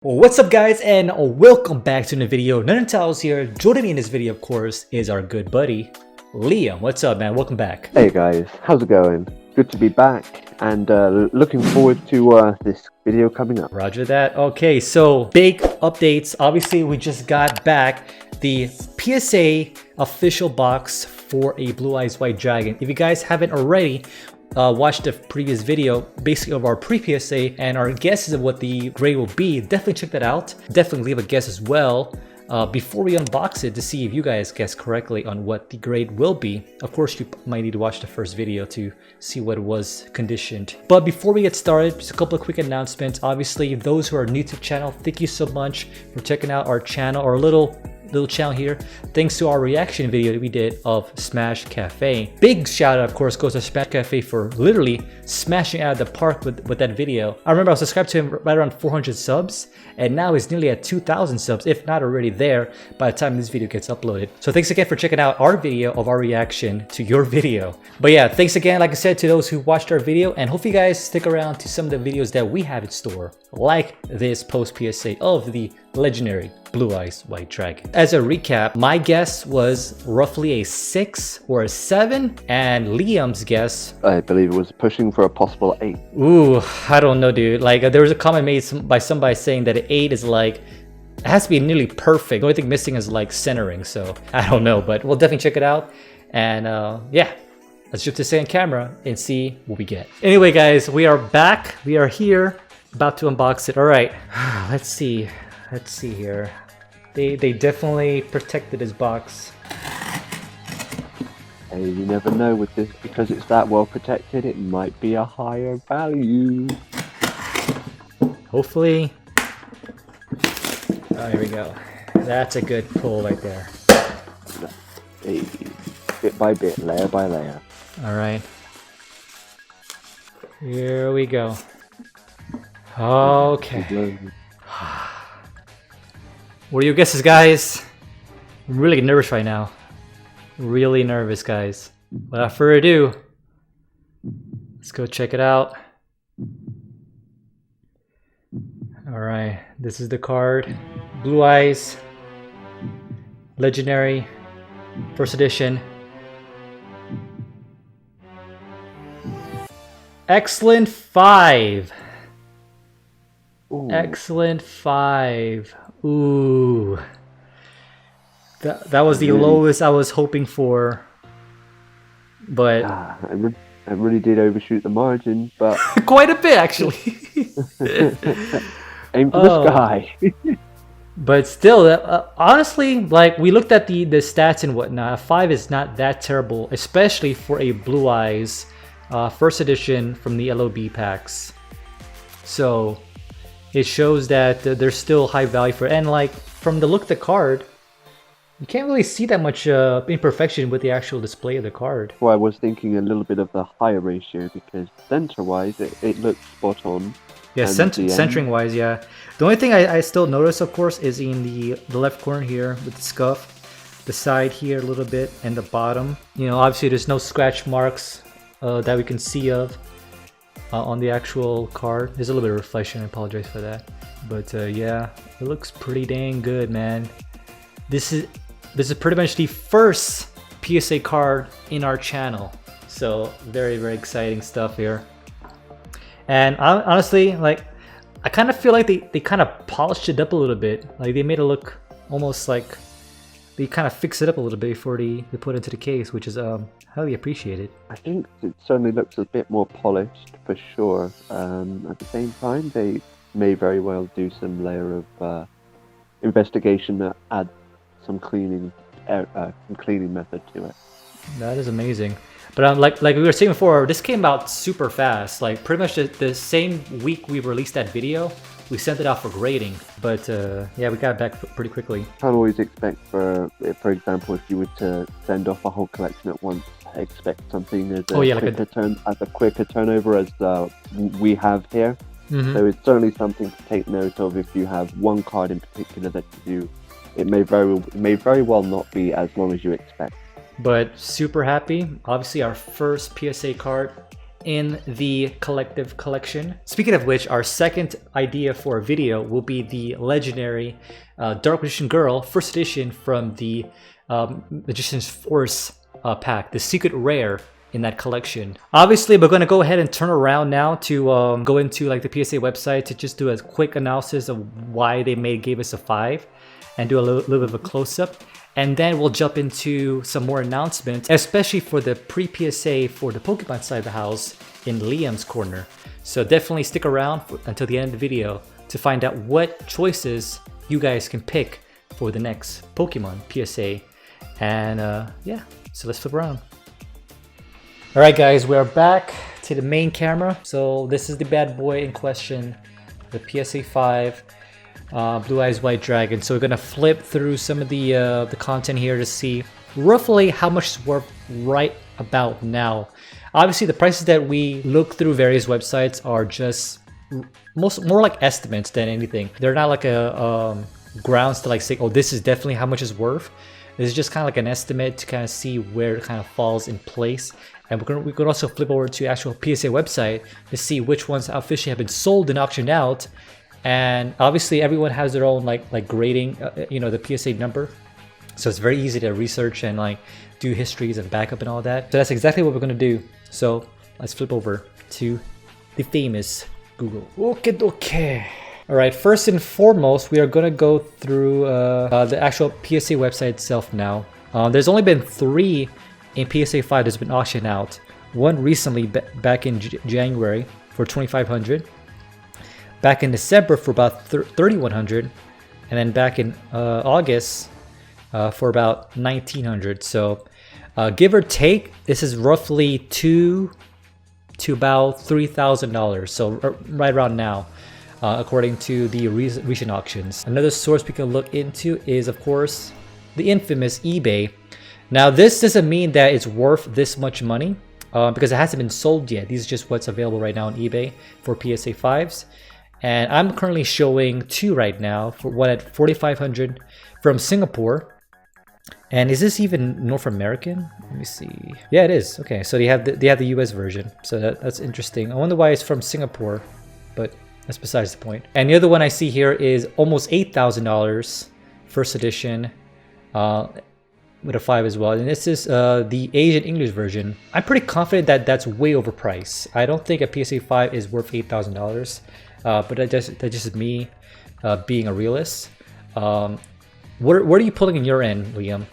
Well, what's up guys, and welcome back to the video. Noneother here. Joining me in this video, of course, is our good buddy Liam. What's up, man? Welcome back. Hey guys, how's it going? Good to be back and looking forward to this video coming up. Roger that. Okay, so big updates. Obviously, we just got back the PSA official box for a Blue Eyes White Dragon. If you guys haven't already, watch the previous video basically of our pre-PSA and our guesses of what the grade will be. Definitely check that out. Definitely leave a guess as well before we unbox it to see if you guys guess correctly on what the grade will be. Of course, you might need to watch the first video to see what it was conditioned. But before we get started, just a couple of quick announcements. Obviously, those who are new to the channel, thank you so much for checking out our channel, our little channel here, thanks to our reaction video that we did of Smash Cafe. Big shout out, of course, goes to Smash Cafe for literally smashing out of the park with that video. I remember I was subscribed to him right around 400 subs, and now he's nearly at 2,000 subs, if not already there by the time this video gets uploaded. So thanks again for checking out our video of our reaction to your video. But yeah, thanks again, like I said, to those who watched our video, and hope you guys stick around to some of the videos that we have in store, like this post PSA of the legendary Blue Eyes White Dragon. As a recap, my guess was roughly a 6 or a 7, and Liam's guess, I believe it was pushing for a possible 8. ooh, I don't know, dude. Like there was a comment made by somebody saying that an 8 is like, it has to be nearly perfect. The only thing missing is like centering, so I don't know, but we'll definitely check it out. And yeah, let's jump to say on camera and see what we get. Anyway guys, we are back. We are here, about to unbox it. All right, let's see here. They definitely protected his box. Hey, you never know with this, because it's that well protected, it might be a higher value. Hopefully. Oh, here we go. That's a good pull right there. Hey, bit by bit, layer by layer. All right. Here we go. Okay. What are your guesses, guys? I'm really nervous right now. Really nervous, guys. Without further ado, let's go check it out. Alright, this is the card. Blue Eyes. Legendary. First edition. Excellent 5. Ooh. Excellent 5. Ooh, that was the lowest I was hoping for, but I really did overshoot the margin, but quite a bit actually. Aim for the sky. But still, honestly, like we looked at the stats and whatnot, 5 is not that terrible, especially for a Blue Eyes first edition from the LOB packs. So it shows that there's still high value for it. And like from the look of the card, you can't really see that much imperfection with the actual display of the card. Well, I was thinking a little bit of the higher ratio, because center-wise it looks spot on. Yeah, centering-wise, yeah. The only thing I still notice, of course, is in the left corner here with the scuff, the side here a little bit, and the bottom. You know, obviously there's no scratch marks that we can see of. On the actual card. There's a little bit of reflection, I apologize for that. But yeah, it looks pretty dang good, man. This is pretty much the first PSA card in our channel. So very, very exciting stuff here. And honestly, like, I kind of feel like they kind of polished it up a little bit. Like they made it look almost like they kind of fix it up a little bit before they put it into the case, which is highly appreciated. I think it certainly looks a bit more polished for sure. At the same time, they may very well do some layer of investigation that add some cleaning method to it. That is amazing. But like we were saying before, this came out super fast. Like pretty much the same week we released that video, we sent it out for grading. But yeah, we got it back pretty quickly. Can't always expect for example, if you were to send off a whole collection at once, expect something as a quicker turnover as we have here. Mm-hmm. So it's certainly something to take note of. If you have one card in particular that you do, it may very well not be as long as you expect. But super happy. Obviously, our first PSA card in the collective collection. Speaking of which, our second idea for a video will be the legendary Dark Magician Girl first edition from the Magician's Force pack, the secret rare in that collection. Obviously, we're going to go ahead and turn around now to go into like the PSA website to just do a quick analysis of why they gave us a 5 and do a little bit of a close-up. And then we'll jump into some more announcements, especially for the pre-PSA for the Pokemon side of the house in Liam's corner. So definitely stick around until the end of the video to find out what choices you guys can pick for the next Pokemon PSA. And yeah, so let's flip around. All right, guys, we are back to the main camera. So this is the bad boy in question, the PSA 5. Blue Eyes White Dragon. So we're gonna flip through some of the content here to see roughly how much it's worth right about now. Obviously, the prices that we look through various websites are just more like estimates than anything. They're not like a grounds to like say, oh, this is definitely how much it's worth. This is just kind of like an estimate to kind of see where it kind of falls in place. And we could also flip over to actual PSA website to see which ones officially have been sold and auctioned out. And obviously everyone has their own like grading, you know, the PSA number. So it's very easy to research and like do histories and backup and all that. So that's exactly what we're going to do. So let's flip over to the famous Google. Okay. All right, first and foremost, we are going to go through the actual PSA website itself now. There's only been 3 in PSA 5 that's been auctioned out. One recently back in January for $2,500. Back in December for about $3,100, and then back in August for about $1,900. So give or take, this is roughly $2,000 to about $3,000. So right around now, according to the recent auctions. Another source we can look into is, of course, the infamous eBay. Now, this doesn't mean that it's worth this much money because it hasn't been sold yet. These are just what's available right now on eBay for PSA 5s. And I'm currently showing 2 right now for one at $4,500 from Singapore. And is this even North American? Let me see. Yeah, it is. Okay, so they have the US version. So that's interesting. I wonder why it's from Singapore, but that's besides the point. And the other one I see here is almost $8,000 first edition with a 5 as well. And this is the Asian English version. I'm pretty confident that that's way overpriced. I don't think a PSA 5 is worth $8,000. But that's just me being a realist. What are you pulling in your end, Liam?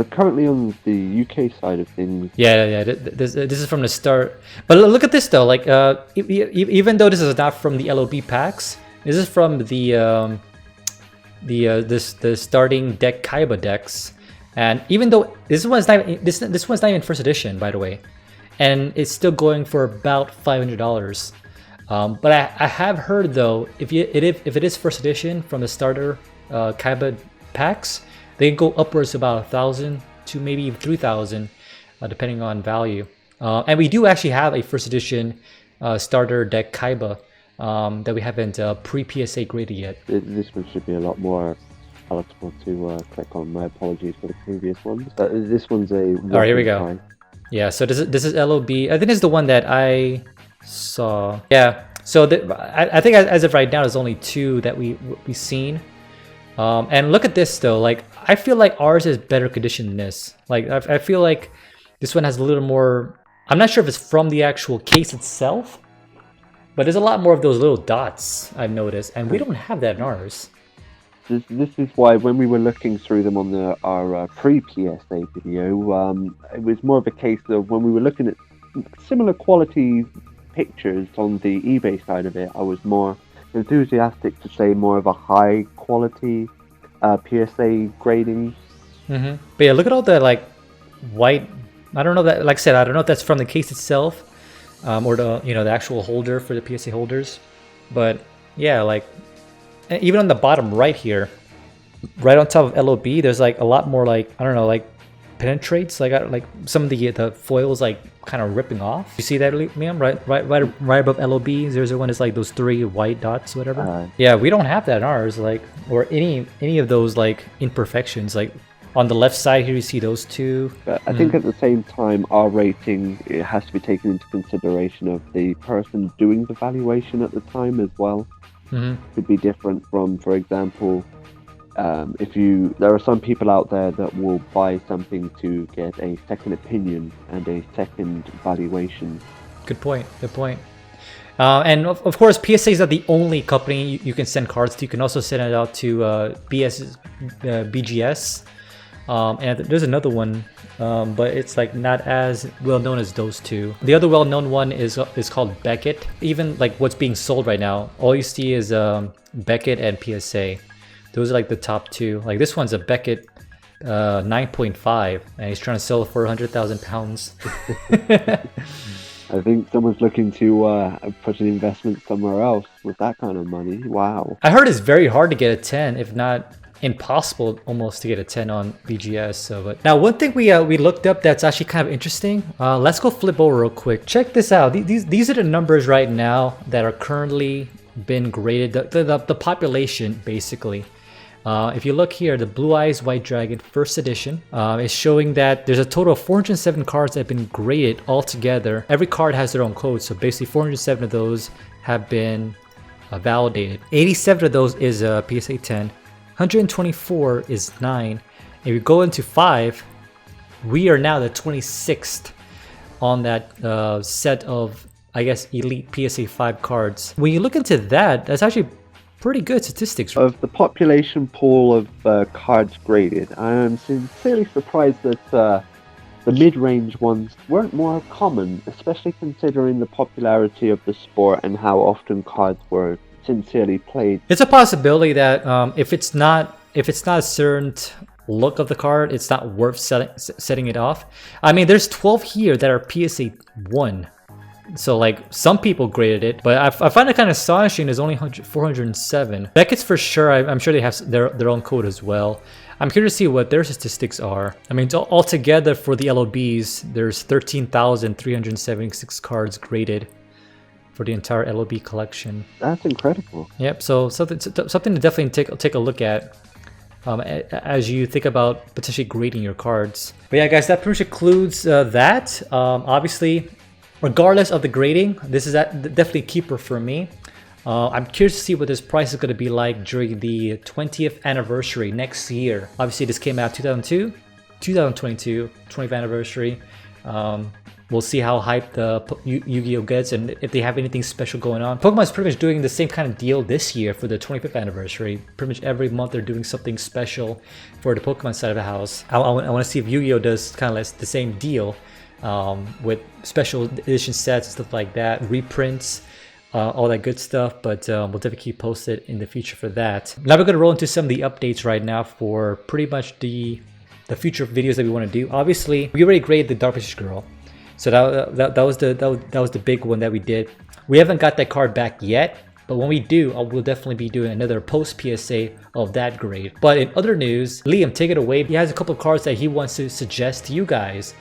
Currently on the UK side of things. Yeah. This is from the start. But look at this though. Like even though this is not from the LOB packs, this is from the starting deck Kaiba decks. And even though this one's not even first edition, by the way, and it's still going for about $500. But I have heard though, if it is first edition from the starter Kaiba packs, they can go upwards to about 1,000 to maybe even 3,000, depending on value. And we do actually have a first edition starter deck Kaiba that we haven't pre-PSA graded yet. This one should be a lot more palatable to click on. My apologies for the previous ones. This one's a... All right, here we go. Yeah, so this is LOB. I think it's the one that I saw. Yeah, so I think as of right now there's only 2 that we've seen. And look at this though, like I feel like ours is better condition than this. Like I feel like this one has a little more, I'm not sure if it's from the actual case itself, but there's a lot more of those little dots I've noticed, and we don't have that in ours. This is why when we were looking through them on our pre-PSA video, it was more of a case of when we were looking at similar quality pictures on the eBay side of it, I was more enthusiastic to say more of a high quality PSA grading. But yeah, look at all the like white, I don't know that, like I said, I don't know if that's from the case itself or the the actual holder for the PSA holders, but yeah, like even on the bottom right here, right on top of LOB, there's like a lot more like, I don't know, like penetrates, like some of the foils like kind of ripping off. You see that, Liam? Right above LOB 001 is like those 3 white dots, whatever. Yeah, we don't have that in ours, like, or any of those like imperfections. Like On the left side here, you see those two. But I think at the same time, our rating, it has to be taken into consideration of the person doing the valuation at the time as well. Could be different from, for example, there are some people out there that will buy something to get a second opinion and a second valuation. Good point. Good point. And of course, PSA is not the only company you can send cards to. You can also send it out to BGS. And there's another one, but it's like not as well known as those two. The other well known one is called Beckett. Even like what's being sold right now, all you see is Beckett and PSA. Those are like the top two. Like this one's a Beckett 9.5, and he's trying to sell it for 100,000 pounds. I think someone's looking to put an investment somewhere else with that kind of money. Wow. I heard it's very hard to get a 10, if not impossible almost to get a 10 on BGS. So, but now one thing we looked up that's actually kind of interesting. Let's go flip over real quick. Check this out. These are the numbers right now that are currently been graded. The population basically. If you look here, the Blue Eyes White Dragon first edition is showing that there's a total of 407 cards that have been graded altogether. Every card has their own code, so basically 407 of those have been validated. 87 of those is PSA 10, 124 is 9. If you go into 5, we are now the 26th on that set of, I guess, elite PSA 5 cards. When you look into that, that's actually pretty good statistics. Of the population pool of cards graded, I am sincerely surprised that the mid-range ones weren't more common, especially considering the popularity of the sport and how often cards were sincerely played. It's a possibility that if it's not a certain look of the card, it's not worth setting it off. I mean, there's 12 here that are PSA 1. So like some people graded it, but I find it kind of astonishing. There's only 407. Beckett's for sure. I'm sure they have their own code as well. I'm curious to see what their statistics are. I mean, altogether for the LOBs, there's 13,376 cards graded for the entire LOB collection. That's incredible. Yep. So something to definitely take a look at. As you think about potentially grading your cards. But yeah, guys, that pretty much concludes that. Obviously, regardless of the grading, this is definitely a keeper for me. I'm curious to see what this price is going to be like during the 20th anniversary next year. Obviously, this came out 2002, 2022, 20th anniversary. We'll see how hyped the Yu-Gi-Oh gets and if they have anything special going on. Pokemon is pretty much doing the same kind of deal this year for the 25th anniversary. Pretty much every month they're doing something special for the Pokemon side of the house. I want to see if Yu-Gi-Oh does kind of like the same deal with special edition sets and stuff like that, reprints, all that good stuff. But we'll definitely keep posted in the future for that. Now we're going to roll into some of the updates right now for pretty much the future videos that we want to do. Obviously, we already graded the Darkfish Girl. So that was the big one that we did. We haven't got that card back yet, but when we do, we'll definitely be doing another post PSA of that grade. But in other news, Liam, take it away. He has a couple of cards that he wants to suggest to you guys.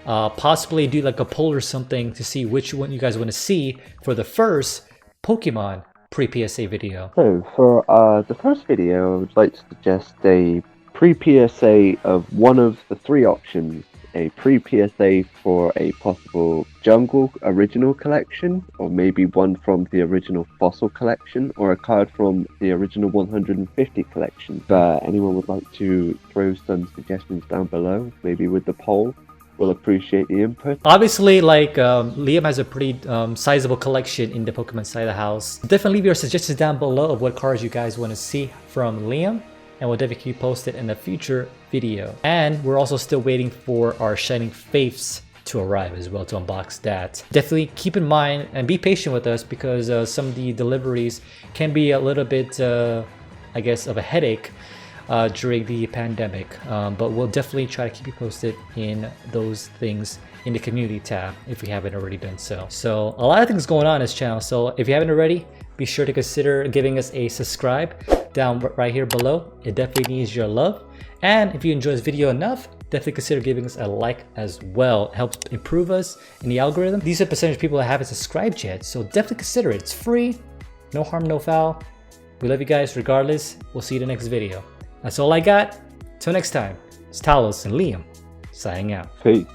Possibly do like a poll or something to see which one you guys want to see for the first Pokemon pre-PSA video. So for the first video, I would like to suggest a pre-PSA of one of the 3 options. A pre-PSA for a possible Jungle original collection, or maybe one from the original Fossil collection, or a card from the original 150 collection. If anyone would like to throw some suggestions down below, maybe with the poll, we'll appreciate the input. Obviously, like Liam has a pretty sizable collection in the Pokemon side of the house. Definitely leave your suggestions down below of what cards you guys want to see from Liam, and we'll definitely keep posted in a future video. And we're also still waiting for our Shining Faiths to arrive as well, to unbox that. Definitely keep in mind and be patient with us, because some of the deliveries can be a little bit, I guess, of a headache during the pandemic. But we'll definitely try to keep you posted in those things in the community tab if we haven't already done so. So a lot of things going on in this channel. So if you haven't already, be sure to consider giving us a subscribe down right here below. It definitely needs your love. And if you enjoy this video enough, definitely consider giving us a like as well. It helps improve us in the algorithm. These are the percentage of people that haven't subscribed yet, so definitely consider it. It's free, no harm, no foul. We love you guys regardless. We'll see you in the next video. That's all I got. Till next time, It's Talos and Liam signing out. Peace.